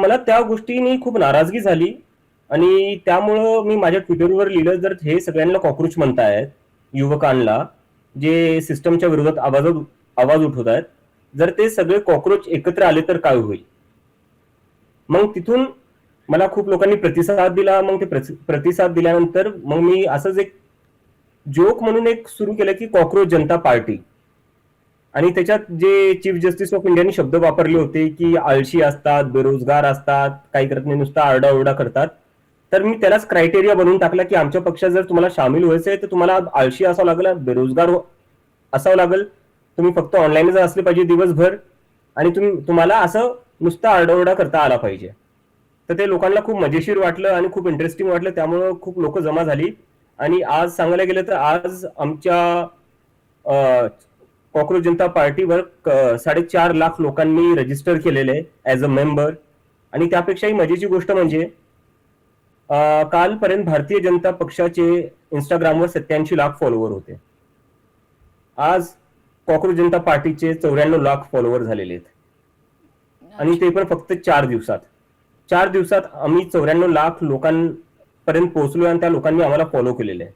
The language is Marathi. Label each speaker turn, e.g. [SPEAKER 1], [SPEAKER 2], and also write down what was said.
[SPEAKER 1] मला त्या गोष्टीनी खूप नाराजगी झाली आणि त्यामुळं मी माझ्या ट्विटरवर लिहिलं, जर हे सगळ्यांना कॉकरोच म्हणतायत, युवकांना, जे सिस्टमच्या विरोधात आवाज उठवत आहेत, जर ते सगळे कॉकरोच एकत्र आले तर काय होईल. मग तिथून मला खूप लोकांनी प्रतिसाद दिला. मग ते प्रतिसाद दिल्यानंतर मग मी असंच एक जोक म्हणून एक सुरू केलं की कॉकरोच जनता पार्टी. आणि त्याच्यात जे चीफ जस्टिस ऑफ इंडियाने शब्द वापरले होते की आळशी असतात, बेरोजगार असतात, काही करत नाही, नुसता आरडाओरडा करतात, तर मी त्यालाच क्रायटेरिया बनवून टाकला की आमच्या पक्षात जर तुम्हाला सामील व्हायचंय तर तुम्हाला आळशी असावं लागेल, बेरोजगार असावं लागेल, तुम्ही फक्त ऑनलाईनच असले पाहिजे दिवसभर, आणि तुम्हाला असं नुसता आरडाओरडा करता आला पाहिजे. तर ते लोकांना खूप मजेशीर वाटलं आणि खूप इंटरेस्टिंग वाटलं, त्यामुळं खूप लोक जमा झाली. आणि आज सांगायला गेलं तर आज आमच्या कॉकरोच जनता पार्टीवर 4.5 लाख लोकांनी रजिस्टर केलेले ऍज अ मेंबर. आणि त्यापेक्षाही मजेची गोष्ट म्हणजे कालपर्यंत भारतीय जनता पक्षाचे इंस्टाग्रामवर 87 लाख फॉलोअर होते. आज कॉकरोच जनता पार्टीचे 94 लाख फॉलोअर झालेले आहेत. आणि
[SPEAKER 2] अच्छा.
[SPEAKER 1] ते पण फक्त 4 दिवसात आम्ही 94 लाख लोकांपर्यंत पोहोचलोय आणि त्या लोकांनी आम्हाला फॉलो केलेलं आहे.